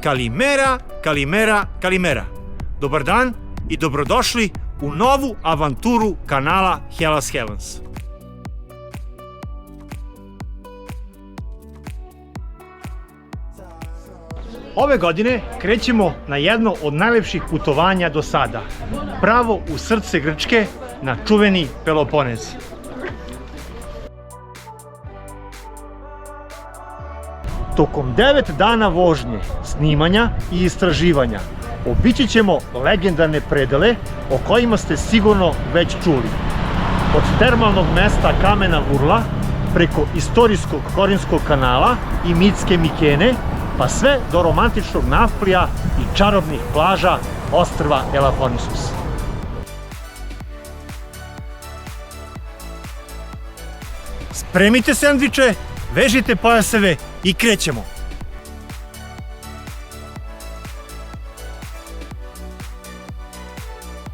Kalimera, Kalimera, Kalimera. Dobar dan i dobrodošli u novu avanturu kanala Hellas Heavens. Ove godine krećemo na jedno od najlepših putovanja do sada, pravo u srce Grčke, na čuveni Peloponez. Tokom 9 dana vožnje, snimanja i istraživanja obići ćemo legendarne predele o kojima ste sigurno već čuli. Od termalnog mesta Kamena Vurla, preko istorijskog Korinskog kanala i mitske Mikene, pa sve do romantičnog Nafplija i čarobnih plaža ostrva Elafonisus. Spremite sendviče, vežite pojaseve i krećemo!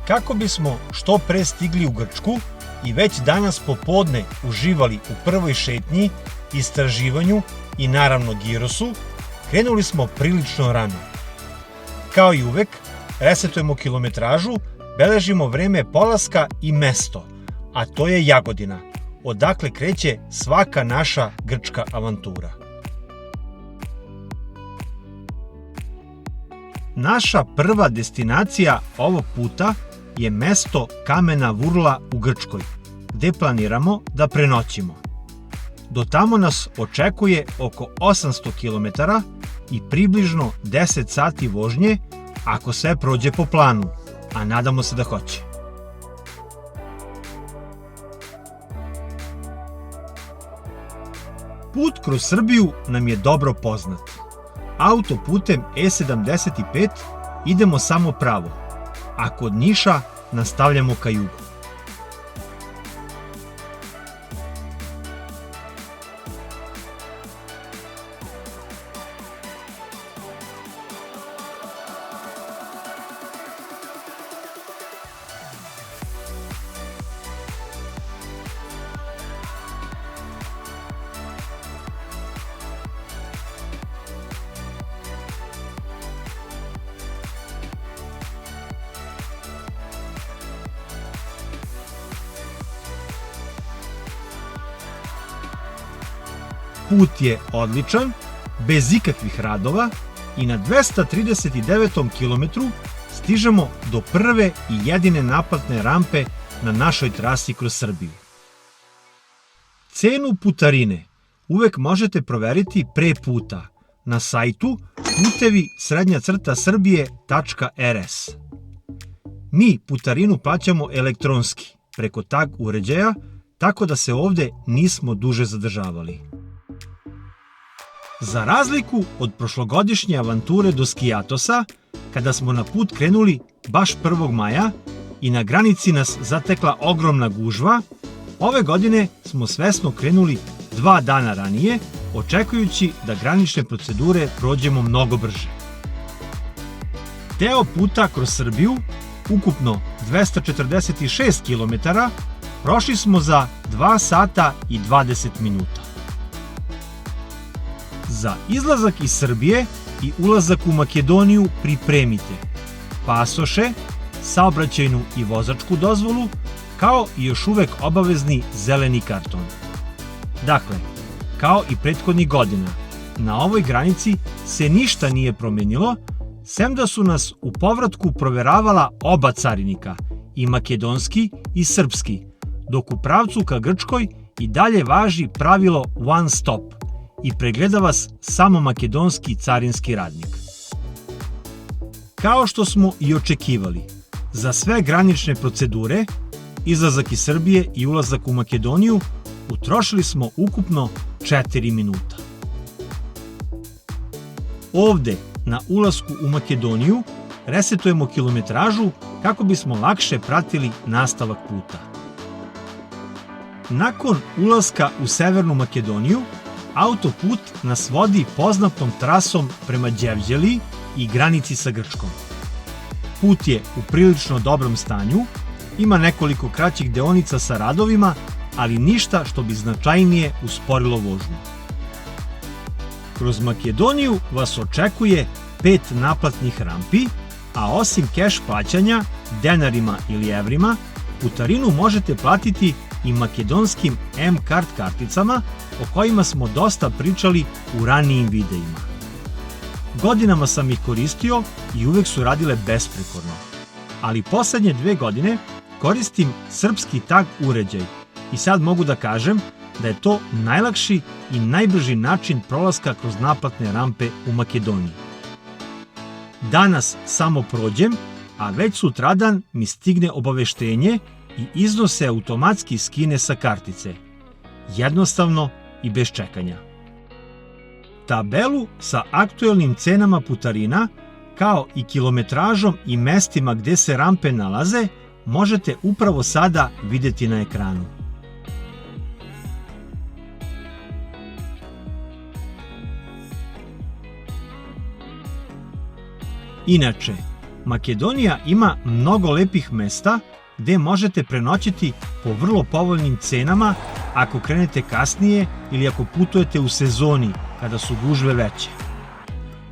Kako bismo što pre stigli u Grčku i već danas popodne uživali u prvoj šetnji, istraživanju i naravno girosu, krenuli smo prilično rano. Kao i uvek, resetujemo kilometražu, beležimo vreme polaska i mesto, a to je Jagodina, odakle kreće svaka naša grčka avantura. Naša prva destinacija ovog puta je mesto Kamena Vurla u Grčkoj, gde planiramo da prenoćimo. Do tamo nas očekuje oko 800 km i približno 10 sati vožnje ako sve prođe po planu, a nadamo se da hoće. Put kroz Srbiju nam je dobro poznat. Autoputem E75 idemo samo pravo, a kod Niša nastavljamo ka jugu. Put je odličan, bez ikakvih radova i na 239. kilometru stižemo do prve i jedine naplatne rampe na našoj trasi kroz Srbiju. Cenu putarine uvek možete proveriti pre puta na sajtu putevi_srbije.rs. Mi putarinu plaćamo elektronski preko tag uređaja, tako da se ovde nismo duže zadržavali. Za razliku od prošlogodišnje avanture do Skijatosa, kada smo na put krenuli baš 1. maja i na granici nas zatekla ogromna gužva, ove godine smo svesno krenuli 2 dana ranije, očekujući da granične procedure prođemo mnogo brže. Deo puta kroz Srbiju, ukupno 246 km, prošli smo za 2 sata i 20 minuta. Za izlazak iz Srbije i ulazak u Makedoniju pripremite pasoše, saobraćajnu i vozačku dozvolu, kao i još uvek obavezni zeleni karton. Dakle, kao i prethodnih godina, na ovoj granici se ništa nije promenilo, sem da su nas u povratku proveravala oba carinika, i makedonski i srpski, dok u pravcu ka Grčkoj i dalje važi pravilo one stop i pregleda vas samo makedonski carinski radnik. Kao što smo i očekivali, za sve granične procedure, izlazak iz Srbije i ulazak u Makedoniju, utrošili smo ukupno 4 minuta. Ovde, na ulasku u Makedoniju, resetujemo kilometražu kako bismo lakše pratili nastavak puta. Nakon ulaska u Severnu Makedoniju, autoput nas vodi poznatom trasom prema Đevđeliji i granici sa Grčkom. Put je u prilično dobrom stanju, ima nekoliko kraćih deonica sa radovima, ali ništa što bi značajnije usporilo vožnju. Kroz Makedoniju vas očekuje 5 naplatnih rampi, a osim keš plaćanja, denarima ili evrima, putarinu možete platiti i makedonskim M-Card karticama o kojima smo dosta pričali u ranijim videima. Godinama sam ih koristio i uvek su radile besprekorno, ali poslednje 2 godine koristim srpski tag uređaj i sad mogu da kažem da je to najlakši i najbrži način prolaska kroz naplatne rampe u Makedoniji. Danas samo prođem, a već sutradan mi stigne obaveštenje i iznos se automatski skine sa kartice. Jednostavno i bez čekanja. Tabelu sa aktuelnim cenama putarina, kao i kilometražom i mestima gde se rampe nalaze, možete upravo sada videti na ekranu. Inače, Makedonija ima mnogo lepih mesta gde možete prenoćiti po vrlo povoljnim cenama ako krenete kasnije ili ako putujete u sezoni kada su gužve veće.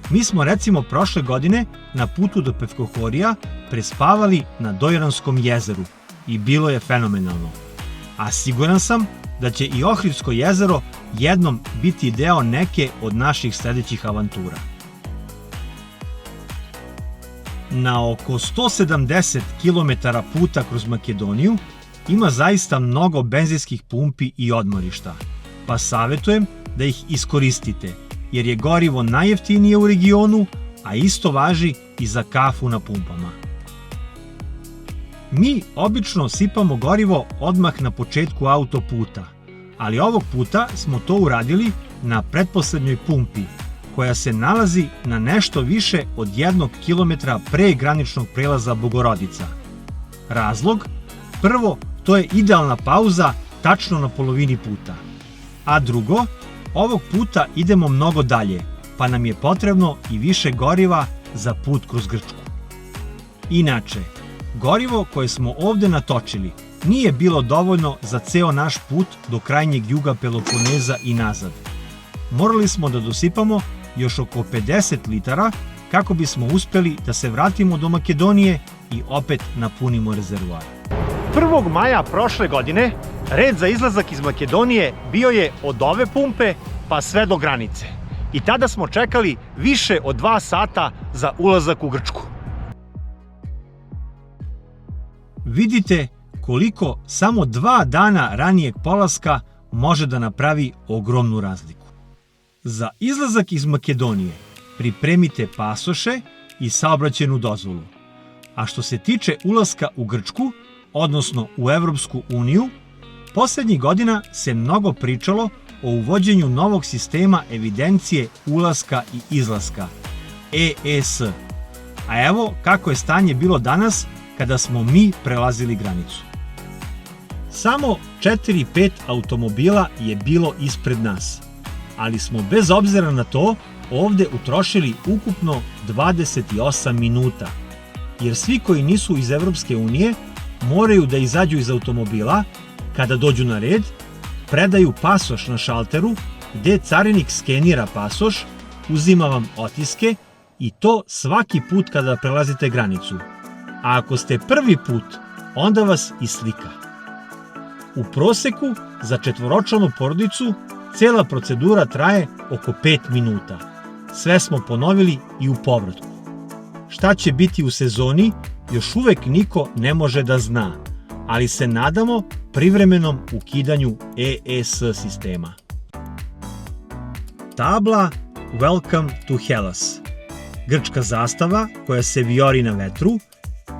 Mi smo recimo prošle godine na putu do Pevkohorija prespavali na Dojranskom jezeru i bilo je fenomenalno. A siguran sam da će i Ohridsko jezero jednom biti deo neke od naših sledećih avantura. Na oko 170 km puta kroz Makedoniju ima zaista mnogo benzinskih pumpi i odmorišta, pa savjetujem da ih iskoristite, jer je gorivo najjeftinije u regionu, a isto važi i za kafu na pumpama. Mi obično sipamo gorivo odmah na početku autoputa, ali ovog puta smo to uradili na pretposlednjoj pumpi, koja se nalazi na nešto više od 1 kilometra pre graničnog prelaza Bogorodica. Razlog? Prvo, to je idealna pauza tačno na polovini puta. A drugo, ovog puta idemo mnogo dalje, pa nam je potrebno i više goriva za put kroz Grčku. Inače, gorivo koje smo ovde natočili nije bilo dovoljno za ceo naš put do krajnjeg juga Peloponeza i nazad. Morali smo da dosipamo još oko 50 litara kako bismo uspeli da se vratimo do Makedonije i opet napunimo rezervoar. 1. maja prošle godine red za izlazak iz Makedonije bio je od ove pumpe pa sve do granice. I tada smo čekali više od 2 sata za ulazak u Grčku. Vidite koliko samo 2 dana ranijeg polaska može da napravi ogromnu razliku. Za izlazak iz Makedonije pripremite pasoše i saobraćajnu dozvolu. A što se tiče ulaska u Grčku, odnosno u Evropsku uniju, poslednjih godina se mnogo pričalo o uvođenju novog sistema evidencije ulaska i izlaska, EES. A evo kako je stanje bilo danas kada smo mi prelazili granicu. Samo 4-5 automobila je bilo ispred nas, ali smo bez obzira na to ovde utrošili ukupno 28 minuta, jer svi koji nisu iz Evropske unije moraju da izađu iz automobila, kada dođu na red, predaju pasoš na šalteru, gde carinik skenira pasoš, uzima vam otiske i to svaki put kada prelazite granicu. A ako ste prvi put, onda vas i slika. U proseku za 4-članu porodicu cela procedura traje oko 5 minuta. Sve smo ponovili i u povratku. Šta će biti u sezoni, još uvek niko ne može da zna, ali se nadamo privremenom ukidanju EES sistema. Tabla Welcome to Hellas. Grčka zastava koja se vijori na vetru,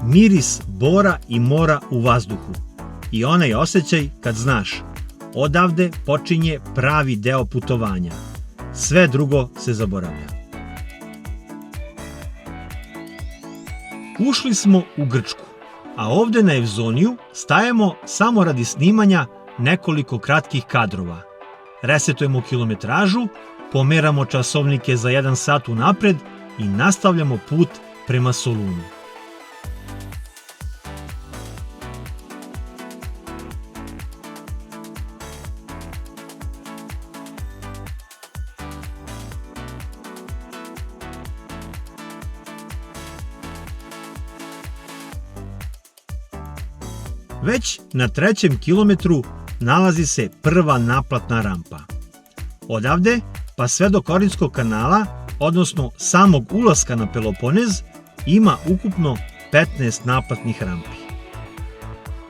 miris bora i mora u vazduhu i onaj osjećaj kad znaš, odavde počinje pravi deo putovanja. Sve drugo se zaboravlja. Ušli smo u Grčku, a ovde na Evzoniju stajemo samo radi snimanja nekoliko kratkih kadrova. Resetujemo kilometražu, pomeramo časovnike za 1 sat unapred i nastavljamo put prema Solunu. Već na 3. kilometru nalazi se prva naplatna rampa. Odavde pa sve do Korinskog kanala, odnosno samog ulaska na Peloponez, ima ukupno 15 naplatnih rampi.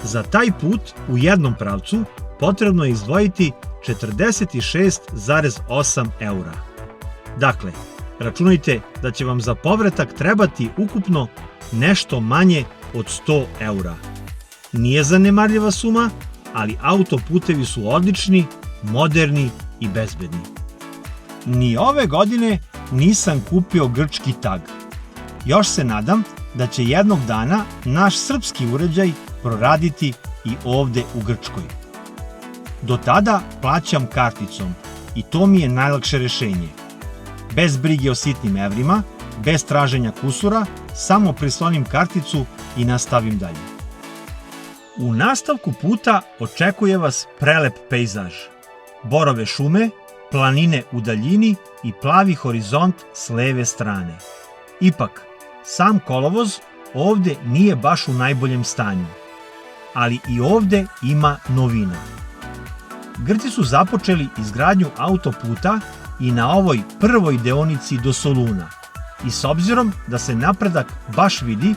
Za taj put u jednom pravcu potrebno je izdvojiti 46,8 eura. Dakle, računajte da će vam za povratak trebati ukupno nešto manje od 100 eura. Nije zanemarljiva suma, ali autoputevi su odlični, moderni i bezbedni. Ni ove godine nisam kupio grčki tag. Još se nadam da će jednog dana naš srpski uređaj proraditi i ovde u Grčkoj. Do tada plaćam karticom i to mi je najlakše rešenje. Bez brige o sitnim evrima, bez traženja kusura, samo prislonim karticu i nastavim dalje. U nastavku puta očekuje vas prelep pejzaž. Borove šume, planine u daljini i plavi horizont s leve strane. Ipak, sam kolovoz ovde nije baš u najboljem stanju. Ali i ovde ima novina. Grci su započeli izgradnju autoputa i na ovoj prvoj deonici do Soluna. I s obzirom da se napredak baš vidi,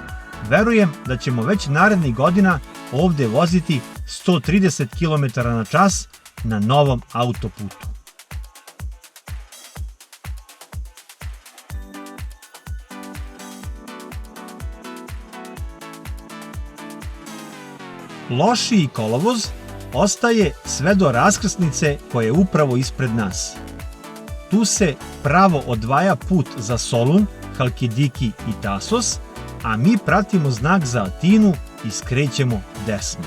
verujem da ćemo već narednih godina ovde voziti 130 km/h na novom autoputu. Lošiji kolovoz ostaje sve do raskrsnice koja je upravo ispred nas. Tu se pravo odvaja put za Solun, Halkidiki i Tasos, a mi pratimo znak za Atinu i skrećemo desno.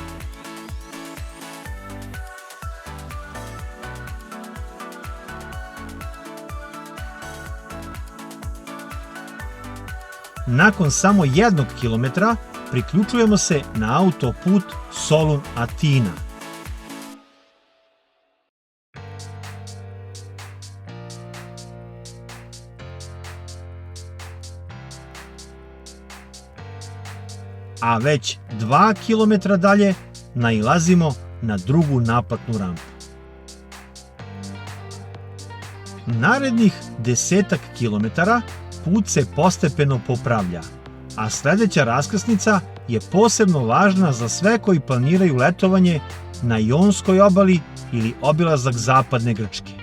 Nakon samo 1 kilometra priključujemo se na autoput Solun-Atina. A već 2 kilometra dalje nailazimo na drugu naplatnu rampu. Narednih 10 kilometara put se postepeno popravlja, a sledeća raskrsnica je posebno važna za sve koji planiraju letovanje na Ionskoj obali ili obilazak zapadne Grčke.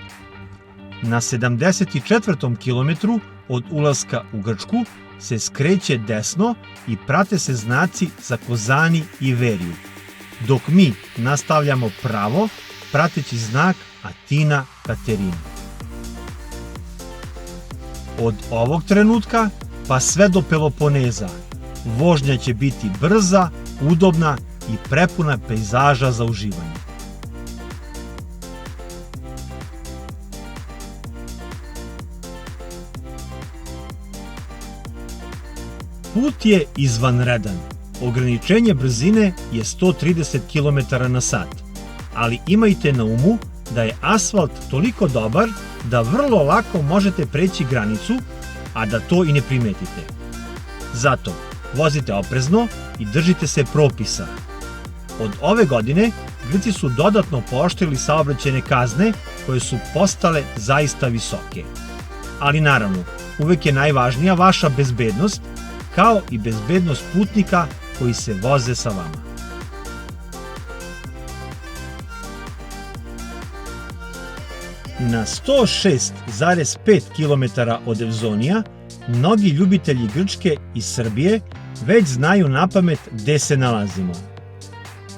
Na 74. kilometru od ulaska u Grčku se skreće desno i prate se znaci za Kozani i Veriju, dok mi nastavljamo pravo prateći znak Atina Katerina. Od ovog trenutka pa sve do Peloponeza vožnja će biti brza, udobna i prepuna pejzaža za uživanje. Put je izvanredan. Ograničenje brzine je 130 km/h, ali imajte na umu da je asfalt toliko dobar da vrlo lako možete preći granicu, a da to i ne primetite. Zato vozite oprezno i držite se propisa. Od ove godine Grci su dodatno pooštrili saobraćajne kazne koje su postale zaista visoke. Ali naravno, uvek je najvažnija vaša bezbednost, kao i bezbednost putnika koji se voze sa vama. Na 106,5 km od Evzonija mnogi ljubitelji Grčke i Srbije već znaju napamet gde se nalazimo.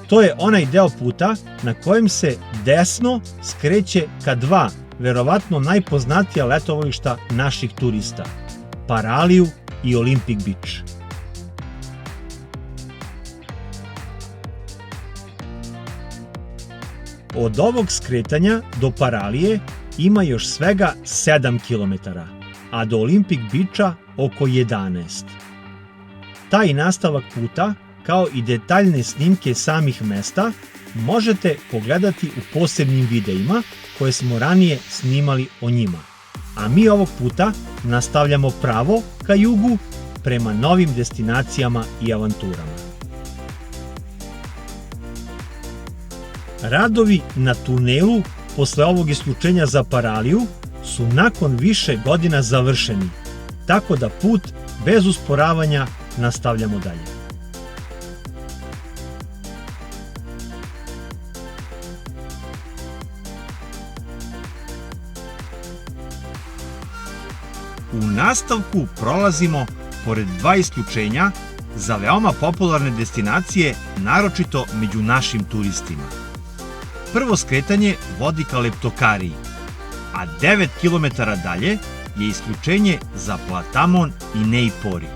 To je onaj deo puta na kojem se desno skreće ka dva, verovatno najpoznatija letovališta naših turista, Paraliju i Olympic Beach. Od ovog skretanja do Paralije ima još svega 7 km, a do Olympic Beacha oko 11. Taj nastavak puta, kao i detaljne snimke samih mesta, možete pogledati u posebnim videima koje smo ranije snimali o njima. A mi ovog puta nastavljamo pravo ka jugu prema novim destinacijama i avanturama. Radovi na tunelu posle ovog isključenja za Paraliju su nakon više godina završeni, tako da put bez usporavanja nastavljamo dalje. U nastavku prolazimo pored dva isključenja za veoma popularne destinacije, naročito među našim turistima. Prvo skretanje vodi ka Leptokariji, a 9 km dalje je isključenje za Platamon i Neipori.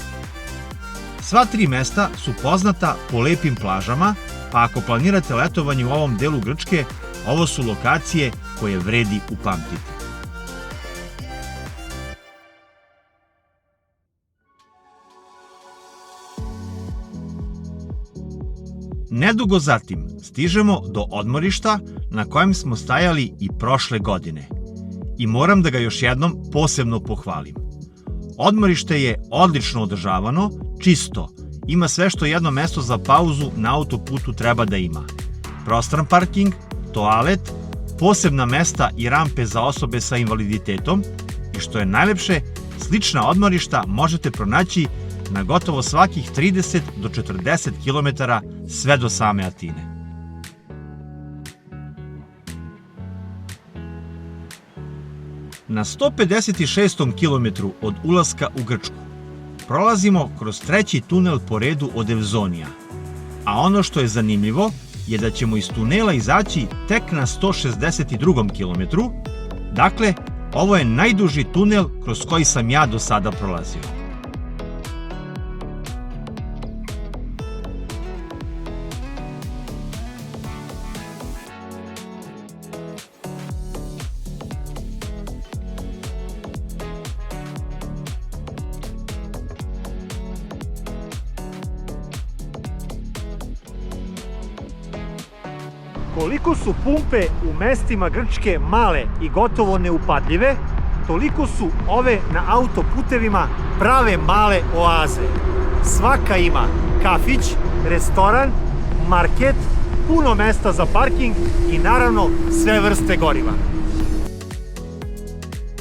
Sva tri mesta su poznata po lepim plažama, pa ako planirate letovanje u ovom delu Grčke, ovo su lokacije koje vredi upamtiti. Nedugo zatim stižemo do odmorišta na kojem smo stajali i prošle godine. I moram da ga još jednom posebno pohvalim. Odmorište je odlično održavano, čisto, ima sve što jedno mesto za pauzu na autoputu treba da ima. Prostran parking, toalet, posebna mesta i rampe za osobe sa invaliditetom i što je najlepše, slična odmorišta možete pronaći na gotovo svakih 30 do 40 km sve do same Atine. Na 156. kilometru od ulaska u Grčku prolazimo kroz treći tunel po redu od Evzonija, a ono što je zanimljivo je da ćemo iz tunela izaći tek na 162. kilometru, dakle, ovo je najduži tunel kroz koji sam ja do sada prolazio. Koliko su pumpe u mestima Grčke male i gotovo neupadljive, toliko su ove na autoputevima prave male oaze. Svaka ima kafić, restoran, market, puno mesta za parking i naravno sve vrste goriva.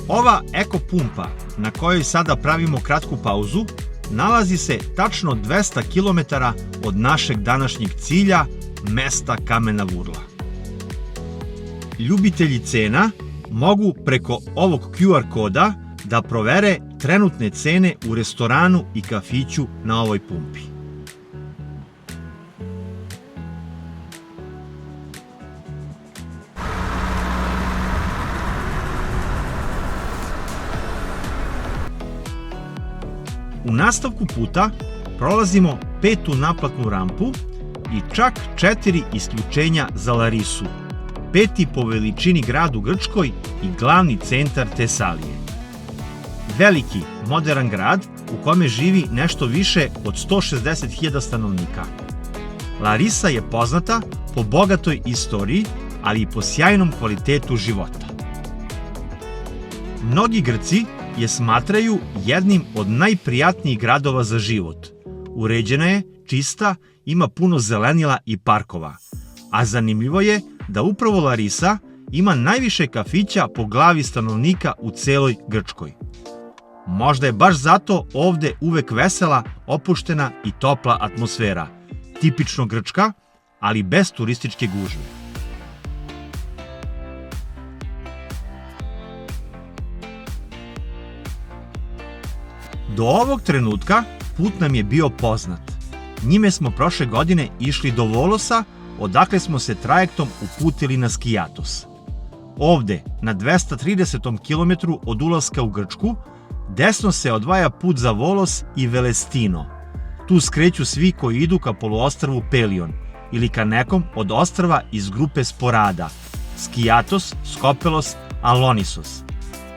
Ova eko pumpa na kojoj sada pravimo kratku pauzu nalazi se tačno 200 km od našeg današnjeg cilja, mesta Kamena Vurla. Ljubitelji cena mogu preko ovog QR koda da provere trenutne cene u restoranu i kafiću na ovoj pumpi. U nastavku puta prolazimo 5. naplatnu rampu i čak 4 isključenja za Larisu, 5. po veličini grad u Grčkoj i glavni centar Tesalije. Veliki, modern grad u kome živi nešto više od 160.000 stanovnika. Larisa je poznata po bogatoj istoriji, ali i po sjajnom kvalitetu života. Mnogi Grci je smatraju jednim od najprijatnijih gradova za život. Uređena je, čista, ima puno zelenila i parkova. A zanimljivo je da upravo Larisa ima najviše kafića po glavi stanovnika u celoj Grčkoj. Možda je baš zato ovde uvek vesela, opuštena i topla atmosfera. Tipično grčka, ali bez turističke gužve. Do ovog trenutka put nam je bio poznat. Njime smo prošle godine išli do Volosa, odakle smo se trajektom uputili na Skijatos. Ovde, na 230. kilometru od ulaska u Grčku, desno se odvaja put za Volos i Velestino. Tu skreću svi koji idu ka poluostrvu Pelion ili ka nekom od ostrva iz grupe Sporada, Skijatos, Skopelos, Alonisos.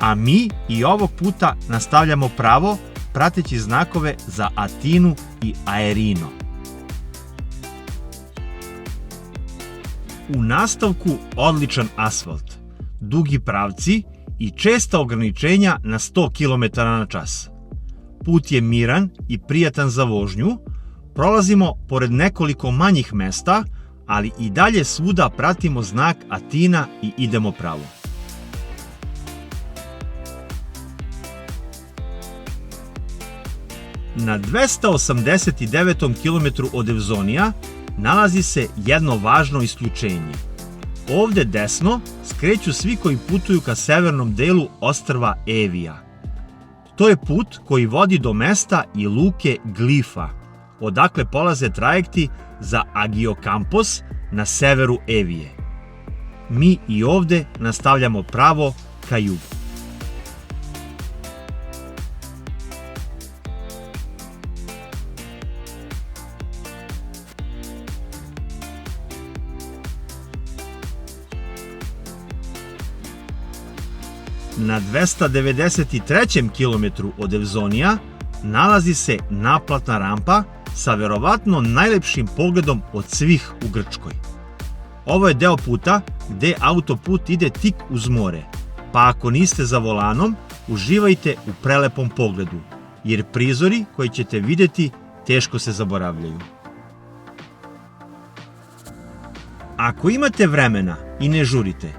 A mi i ovog puta nastavljamo pravo, prateći znakove za Atinu i Aerino. U nastavku odličan asfalt, dugi pravci i česta ograničenja na 100 km na čas. Put je miran i prijatan za vožnju, prolazimo pored nekoliko manjih mesta, ali i dalje svuda pratimo znak Atina i idemo pravo. Na 289. kilometru od Evzonija nalazi se jedno važno isključenje. Ovde desno skreću svi koji putuju ka severnom delu ostrva Evija. To je put koji vodi do mesta i luke Glifa, odakle polaze trajekti za Agiokampos na severu Evije. Mi i ovde nastavljamo pravo ka jugu. Na 293. kilometru od Evzonija nalazi se naplatna rampa sa verovatno najlepšim pogledom od svih u Grčkoj. Ovo je deo puta gde autoput ide tik uz more, pa ako niste za volanom, uživajte u prelepom pogledu, jer prizori koji ćete videti teško se zaboravljaju. Ako imate vremena i ne žurite,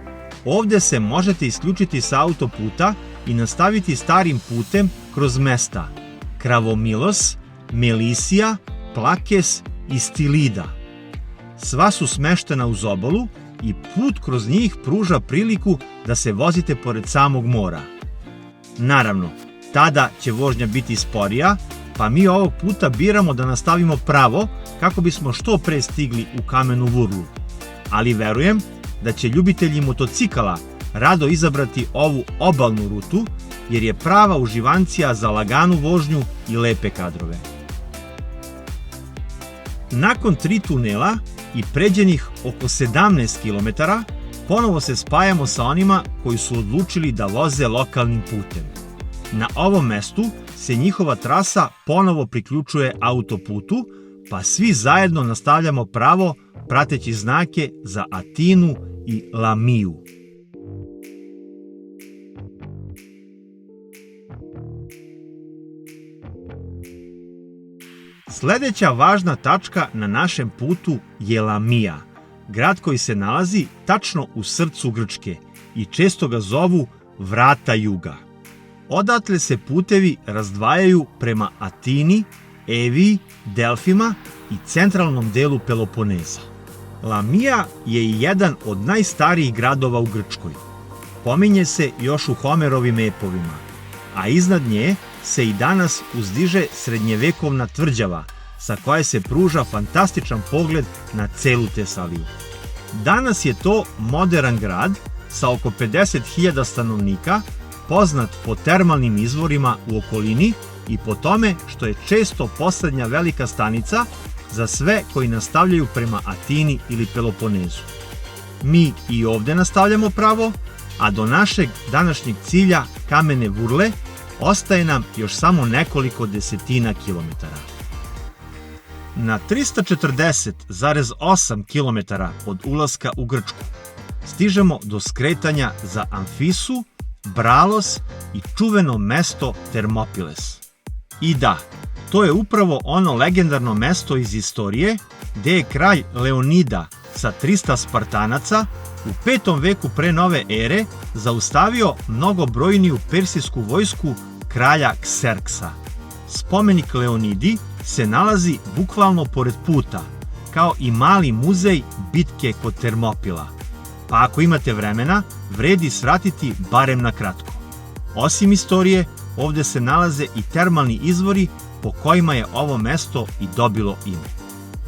ovde se možete isključiti sa autoputa i nastaviti starim putem kroz mesta Kravomilos, Melisija, Plakes i Stilida. Sva su smeštena uz obalu i put kroz njih pruža priliku da se vozite pored samog mora. Naravno, tada će vožnja biti sporija, pa mi ovog puta biramo da nastavimo pravo kako bismo što pre stigli u Kamenu Vurlu. Ali verujem da će ljubitelji motocikala rado izabrati ovu obalnu rutu, jer je prava uživancija za laganu vožnju i lepe kadrove. Nakon 3 tunela i pređenih oko 17 km, ponovo se spajamo sa onima koji su odlučili da voze lokalnim putem. Na ovom mestu se njihova trasa ponovo priključuje autoputu, pa svi zajedno nastavljamo pravo prateći znake za Atinu i Lamiju. Sledeća važna tačka na našem putu je Lamija, grad koji se nalazi tačno u srcu Grčke i često ga zovu Vrata juga. Odatle se putevi razdvajaju prema Atini, Eviji, Delfima i centralnom delu Peloponeza. Lamija je i jedan od najstarijih gradova u Grčkoj. Pominje se još u Homerovim epovima, a iznad nje se i danas uzdiže srednjevekovna tvrđava sa koje se pruža fantastičan pogled na celu Tesaliju. Danas je to moderan grad sa oko 50.000 stanovnika, poznat po termalnim izvorima u okolini i po tome što je često poslednja velika stanica za sve koji nastavljaju prema Atini ili Peloponezu. Mi i ovde nastavljamo pravo, a do našeg današnjeg cilja Kamene Vurle ostaje nam još samo nekoliko desetina kilometara. Na 340,8 km od ulaska u Grčku stižemo do skretanja za Amfisu, Bralos i čuveno mesto Termopiles. I da, to je upravo ono legendarno mesto iz istorije gde je kralj Leonida sa 300 Spartanaca u 5. veku pre nove ere zaustavio mnogobrojniju persijsku vojsku kralja Kserksa. Spomenik Leonidi se nalazi bukvalno pored puta, kao i mali muzej bitke kod Termopila. Pa ako imate vremena, vredi svratiti barem na kratko. Osim istorije, ovde se nalaze i termalni izvori po kojima je ovo mesto i dobilo ime.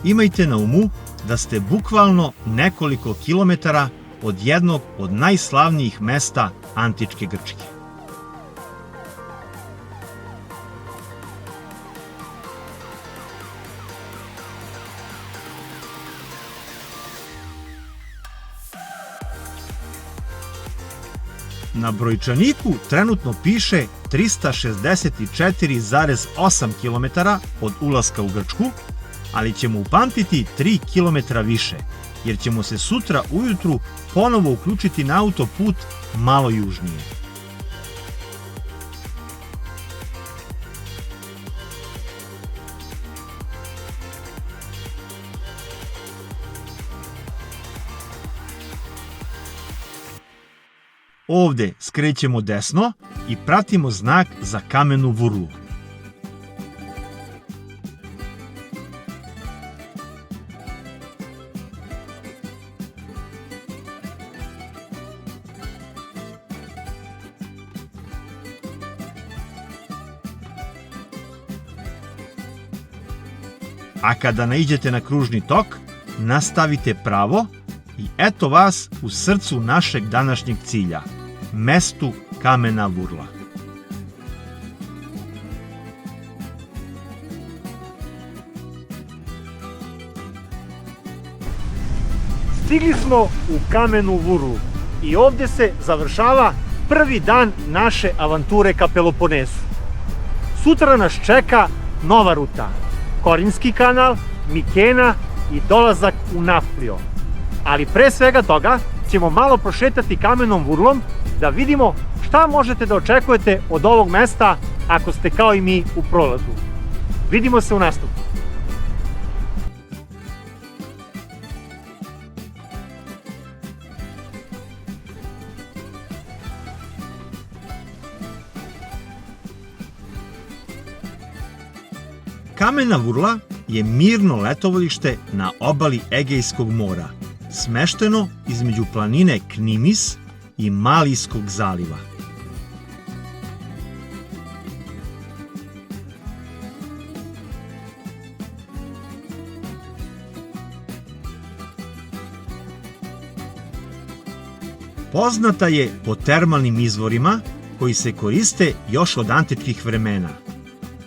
Imajte na umu da ste bukvalno nekoliko kilometara od jednog od najslavnijih mesta antičke Grčke. Na brojčaniku trenutno piše 364,8 km od ulaska u Grčku, ali ćemo upamtiti 3 km više, jer ćemo se sutra ujutru ponovo uključiti na autoput malo južnije. Ovde skrećemo desno i pratimo znak za kamenu vurlu. A kada naiđete na kružni tok, nastavite pravo i eto vas u srcu našeg današnjeg cilja, mestu Kamena Vurla. Stigli smo u Kamenu Vurlu i ovdje se završava prvi dan naše avanture ka Peloponesu. Sutra nas čeka nova ruta. Korinski kanal, Mikena i dolazak u Nafplio. Ali pre svega toga ćemo malo prošetati Kamenom Vurlom da vidimo šta možete da očekujete od ovog mesta ako ste kao i mi u prolazu. Vidimo se u nastavku. Kamena Vurla je mirno letovalište na obali Egejskog mora, smešteno između planine Knimis i Malijskog zaliva. Poznata je po termalnim izvorima koji se koriste još od antičkih vremena.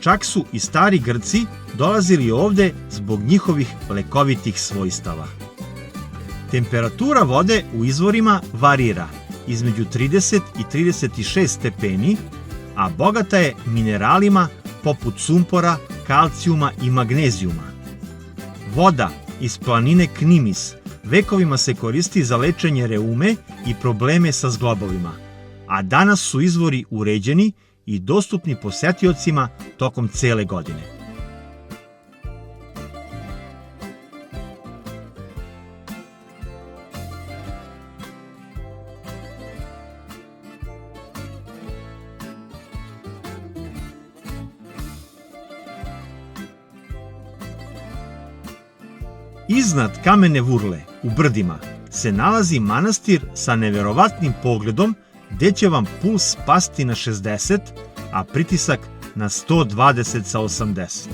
Čak su i stari Grci dolazili ovde zbog njihovih lekovitih svojstava. Temperatura vode u izvorima varira između 30 i 36 stepeni, a bogata je mineralima poput sumpora, kalcijuma i magnezijuma. Voda iz planine Knimis vekovima se koristi za lečenje reume i probleme sa zglobovima, a danas su izvori uređeni i dostupni posetiocima tokom cele godine. Iznad Kamene Vurle, u brdima, se nalazi manastir sa neverovatnim pogledom gde će vam puls spasti na 60, a pritisak na 120 sa 80.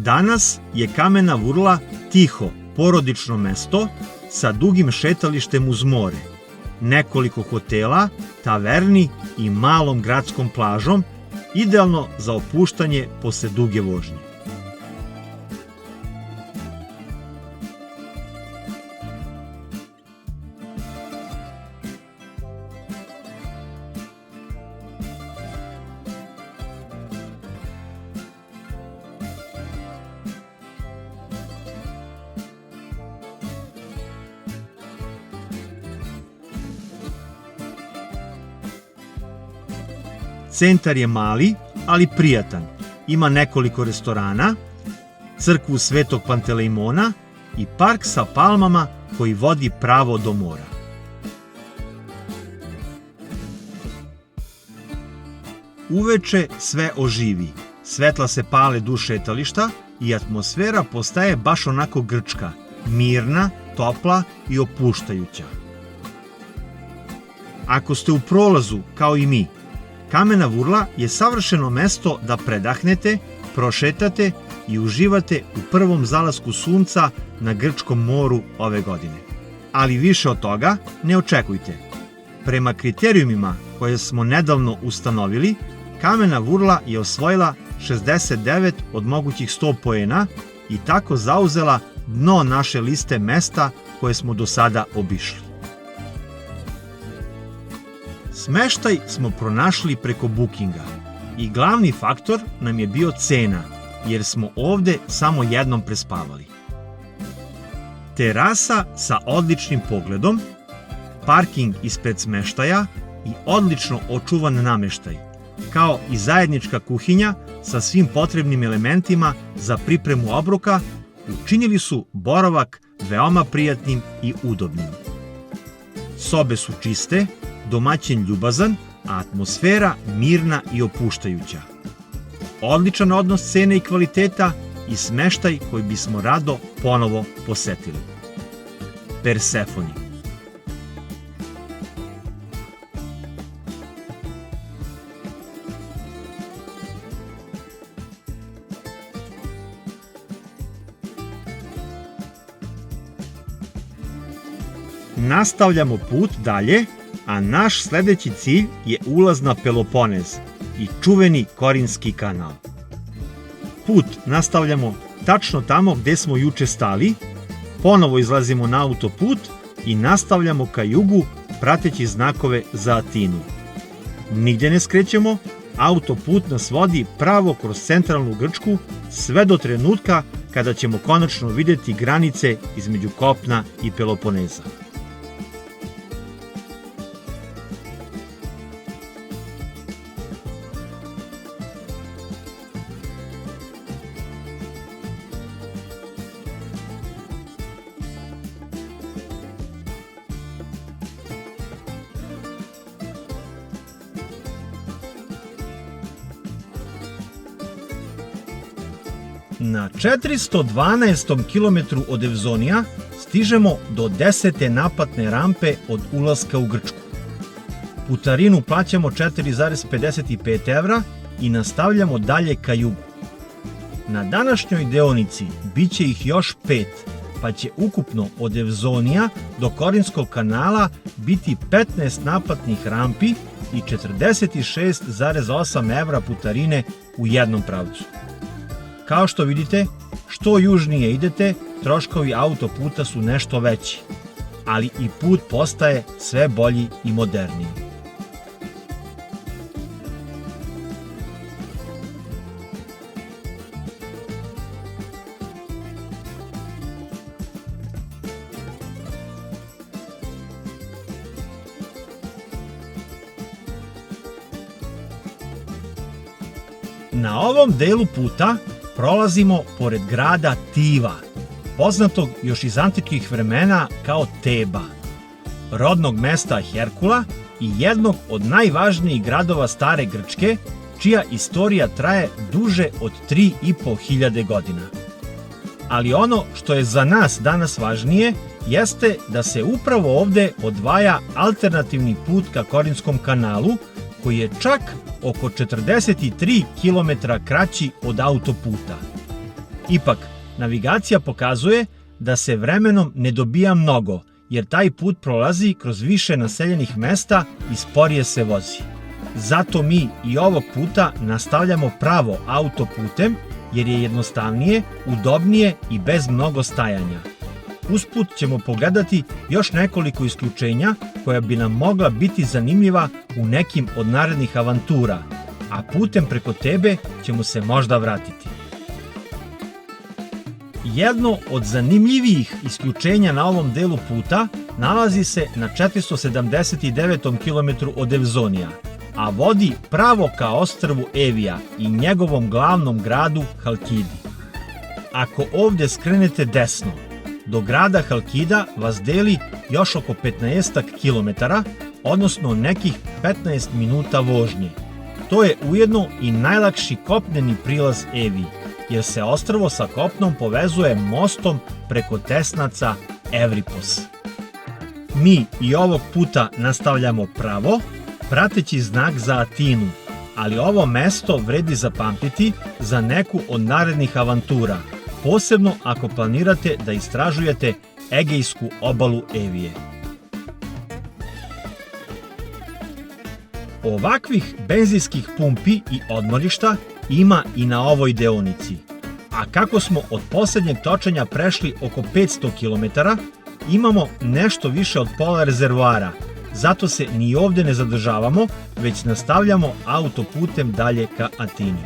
Danas je Kamena Vurla tiho, porodično mesto sa dugim šetalištem uz more, nekoliko hotela, taverni i malom gradskom plažom, idealno za opuštanje posle duge vožnje. Centar je mali, ali prijatan. Ima nekoliko restorana, crkvu Svetog Pantelejmona i park sa palmama koji vodi pravo do mora. Uveče sve oživi, svetla se pale duž šetališta i atmosfera postaje baš onako grčka, mirna, topla i opuštajuća. Ako ste u prolazu, kao i mi, Kamena Vurla je savršeno mesto da predahnete, prošetate i uživate u prvom zalasku sunca na Grčkom moru ove godine. Ali više od toga ne očekujte. Prema kriterijumima koje smo nedavno ustanovili, Kamena Vurla je osvojila 69 od mogućih 100 poena i tako zauzela dno naše liste mesta koje smo do sada obišli. Smeštaj smo pronašli preko Bookinga i glavni faktor nam je bio cena, jer smo ovde samo jednom prespavali. Terasa sa odličnim pogledom, parking ispred smeštaja i odlično očuvan nameštaj, kao i zajednička kuhinja sa svim potrebnim elementima za pripremu obroka, učinili su boravak veoma prijatnim i udobnim. Sobe su čiste, domaćin ljubazan, a atmosfera mirna i opuštajuća. Odličan odnos cene i kvaliteta i smeštaj koji bismo rado ponovo posetili. Persefoni. Nastavljamo put dalje, a naš sledeći cilj je ulaz na Peloponez i čuveni Korinski kanal. Put nastavljamo tačno tamo gde smo juče stali, ponovo izlazimo na autoput i nastavljamo ka jugu prateći znakove za Atinu. Nigde ne skrećemo, autoput nas vodi pravo kroz centralnu Grčku sve do trenutka kada ćemo konačno videti granice između kopna i Peloponeza. Na 412. kilometru od Evzonija stižemo do 10. naplatne rampe od ulaska u Grčku. Putarinu plaćamo 4,55 evra i nastavljamo dalje ka jugu. Na današnjoj deonici biće ih još 5, pa će ukupno od Evzonija do Korinskog kanala biti 15 naplatnih rampi i 46,8 evra putarine u jednom pravcu. Kao što vidite, što južnije idete, troškovi autoputa su nešto veći, ali i put postaje sve bolji i moderniji. Na ovom delu puta prolazimo pored grada Tiva, poznatog još iz antičkih vremena kao Teba, rodnog mesta Herkula i jednog od najvažnijih gradova stare Grčke, čija istorija traje duže od 3.500 godina. Ali ono što je za nas danas važnije jeste da se upravo ovde odvaja alternativni put ka Korinskom kanalu, koji je čak oko 43 km kraći od autoputa. Ipak, navigacija pokazuje da se vremenom ne dobija mnogo, jer taj put prolazi kroz više naseljenih mesta i sporije se vozi. Zato mi i ovog puta nastavljamo pravo autoputem, jer je jednostavnije, udobnije i bez mnogo stajanja. Usput ćemo pogledati još nekoliko isključenja koja bi nam mogla biti zanimljiva u nekim od narednih avantura, a putem preko Tebe ćemo se možda vratiti. Jedno od zanimljivijih isključenja na ovom delu puta nalazi se na 479. kilometru od Evzonija, a vodi pravo ka ostrvu Evija i njegovom glavnom gradu Halkidi. Ako ovde skrenete desno, do grada Halkida vas deli još oko 15 kilometara, odnosno nekih 15 minuta vožnje. To je ujedno i najlakši kopneni prilaz Eviji, jer se ostrvo sa kopnom povezuje mostom preko tesnaca Evripos. Mi i ovog puta nastavljamo pravo, prateći znak za Atinu, ali ovo mesto vredi zapamtiti za neku od narednih avantura, posebno ako planirate da istražujete Egejsku obalu Evije. Ovakvih benzinskih pumpi i odmorišta ima i na ovoj deonici, a kako smo od poslednjeg točenja prešli oko 500 km, imamo nešto više od pola rezervoara, zato se ni ovde ne zadržavamo, već nastavljamo autoputem dalje ka Atini.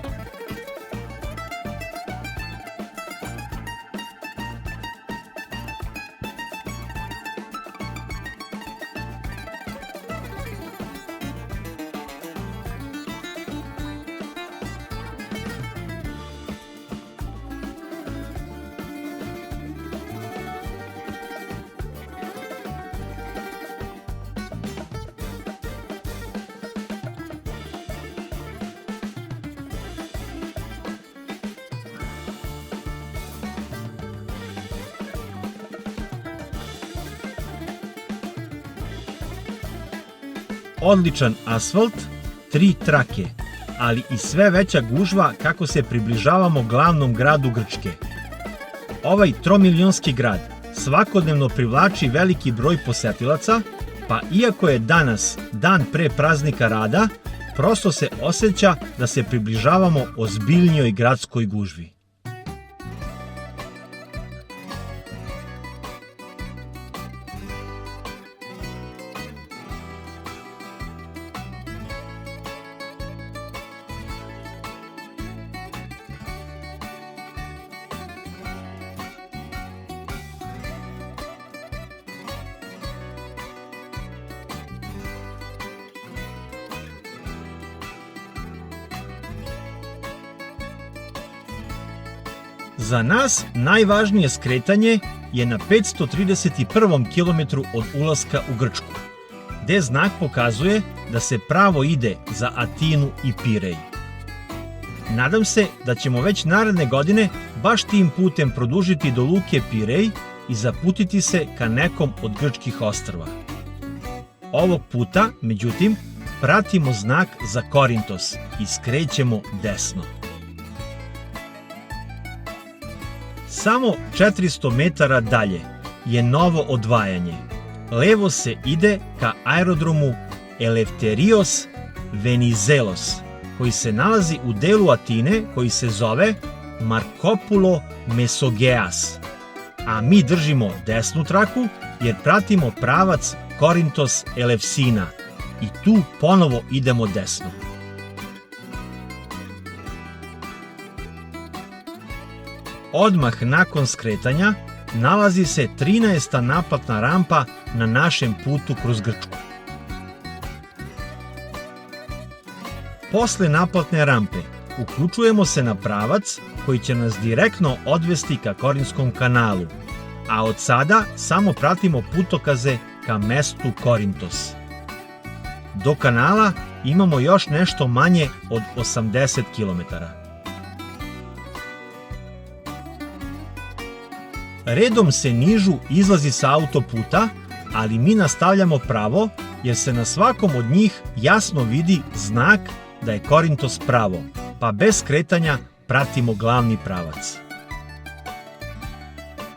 Odličan asfalt, 3 trake, ali i sve veća gužva kako se približavamo glavnom gradu Grčke. Ovaj tromilionski grad svakodnevno privlači veliki broj posetilaca, pa iako je danas dan pre praznika rada, prosto se osjeća da se približavamo ozbiljnijoj gradskoj gužvi. Za nas najvažnije skretanje je na 531. kilometru od ulaska u Grčku, gde znak pokazuje da se pravo ide za Atinu i Pirej. Nadam se da ćemo već naredne godine baš tim putem produžiti do luke Pirej i zaputiti se ka nekom od grčkih ostrva. Ovog puta, međutim, pratimo znak za Korintos i skrećemo desno. Samo 400 metara dalje je novo odvajanje. Levo se ide ka aerodromu Eleftherios Venizelos, koji se nalazi u delu Atine koji se zove Markopulo Mesogeas, a mi držimo desnu traku jer pratimo pravac Korintos Elefsina i tu ponovo idemo desno. Odmah nakon skretanja nalazi se 13. naplatna rampa na našem putu kroz Grčku. Posle naplatne rampe uključujemo se na pravac koji će nas direktno odvesti ka Korinskom kanalu, a od sada samo pratimo putokaze ka mestu Korintos. Do kanala imamo još nešto manje od 80 km. Redom se nižu izlazi sa autoputa, ali mi nastavljamo pravo jer se na svakom od njih jasno vidi znak da je Korintos pravo, pa bez skretanja pratimo glavni pravac.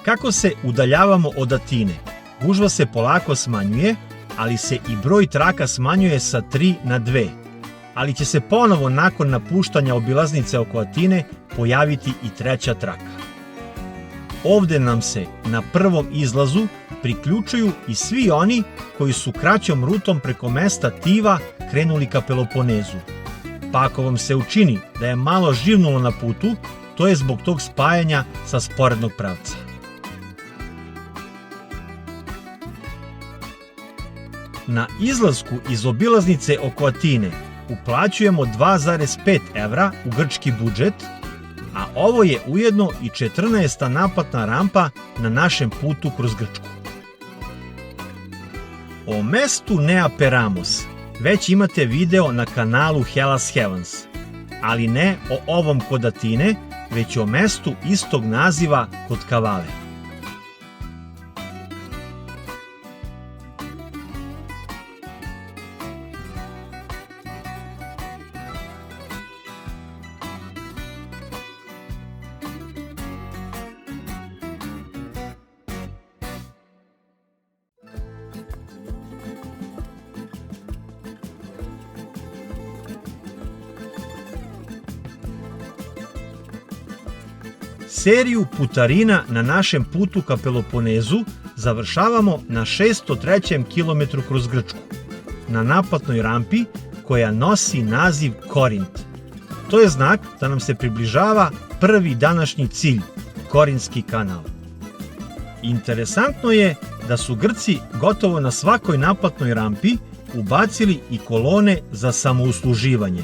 Kako se udaljavamo od Atine, gužva se polako smanjuje, ali se i broj traka smanjuje sa 3 na 2, ali će se ponovo nakon napuštanja obilaznice oko Atine pojaviti i treća traka. Ovde nam se na prvom izlazu priključuju i svi oni koji su kraćom rutom preko mesta Tiva krenuli ka Peloponezu. Pa ako vam se učini da je malo živnulo na putu, to je zbog tog spajanja sa sporednog pravca. Na izlasku iz obilaznice oko Atine uplaćujemo 2,5 evra u grčki budžet, a ovo je ujedno i 14. naplatna rampa na našem putu kroz Grčku. O mestu Nea Peramos već imate video na kanalu Hellas Heavens, ali ne o ovom kod Atine, već o mestu istog naziva kod Kavale. Seriju putarina na našem putu ka Peloponezu završavamo na 603. kilometru kroz Grčku. na naplatnoj rampi koja nosi naziv Korint. To je znak da nam se približava prvi današnji cilj, Korinski kanal. Interesantno je da su Grci gotovo na svakoj naplatnoj rampi ubacili i kolone za samousluživanje,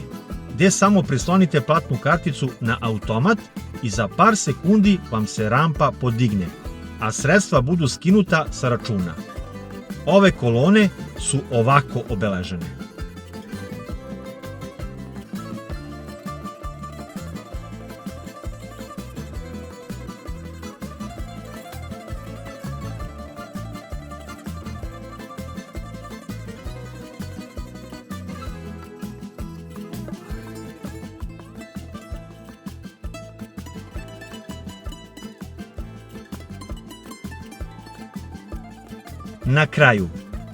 gde samo prislonite platnu karticu na automat i za par sekundi vam se rampa podigne, a sredstva budu skinuta sa računa. Ove kolone su ovako obeležene. Na kraju,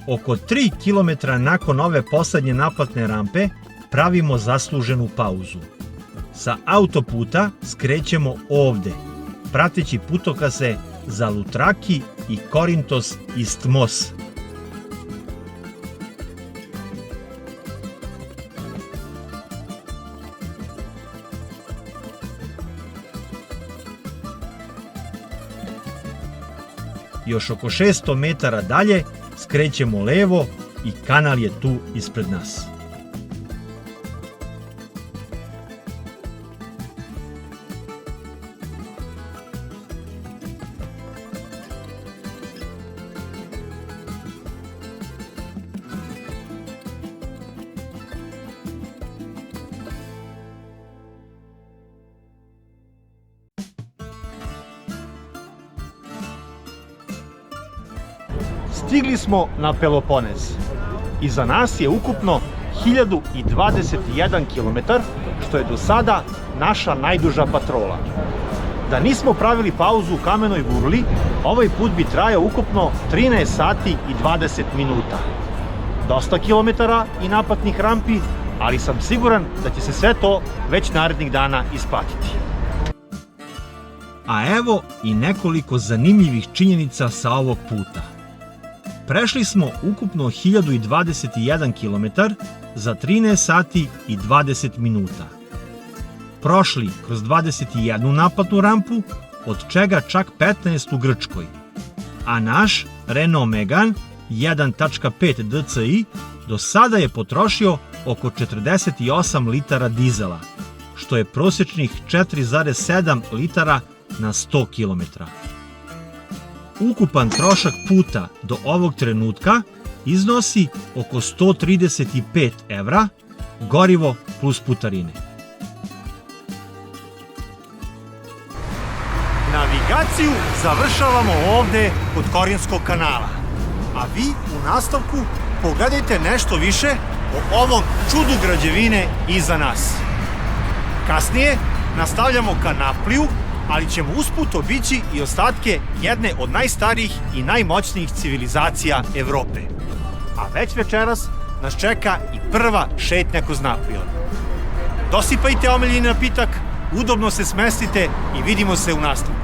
oko 3 km nakon ove poslednje naplatne rampe, pravimo zasluženu pauzu. Sa autoputa skrećemo ovde, prateći putokaze za Lutraki i Korintos Isthmos. Još oko 600 metara dalje skrećemo levo i kanal je tu ispred nas. Stigli smo na Peloponez. Iza nas je ukupno 1021 km, što je do sada naša najduža patrola. Da nismo pravili pauzu u Kamenoj Gurli, ovaj put bi trajao ukupno 13 sati i 20 minuta. Dosta kilometara i naplatnih rampi, ali sam siguran da će se sve to već narednih dana isplatiti. A evo i nekoliko zanimljivih činjenica sa ovog puta. Prešli smo ukupno 1021 km za 13 sati i 20 minuta. Prošli kroz 21 naplatnu rampu, od čega čak 15 u Grčkoj. A naš Renault Megane 1.5 DCi do sada je potrošio oko 48 litara dizela, što je prosječnih 4,7 litara na 100 km. Ukupan trošak puta do ovog trenutka iznosi oko 135 evra, gorivo plus putarine. Navigaciju završavamo ovde kod Korinskog kanala, a vi u nastavku pogledajte nešto više o ovom čudu građevine iza nas. Kasnije nastavljamo ka Napliju, ali ćemo usput obići i ostatke jedne od najstarijih i najmoćnijih civilizacija Evrope. A već večeras nas čeka i prva šetnja kroz Naplion. Dosipajte omiljeni napitak, udobno se smestite i vidimo se u nastavku.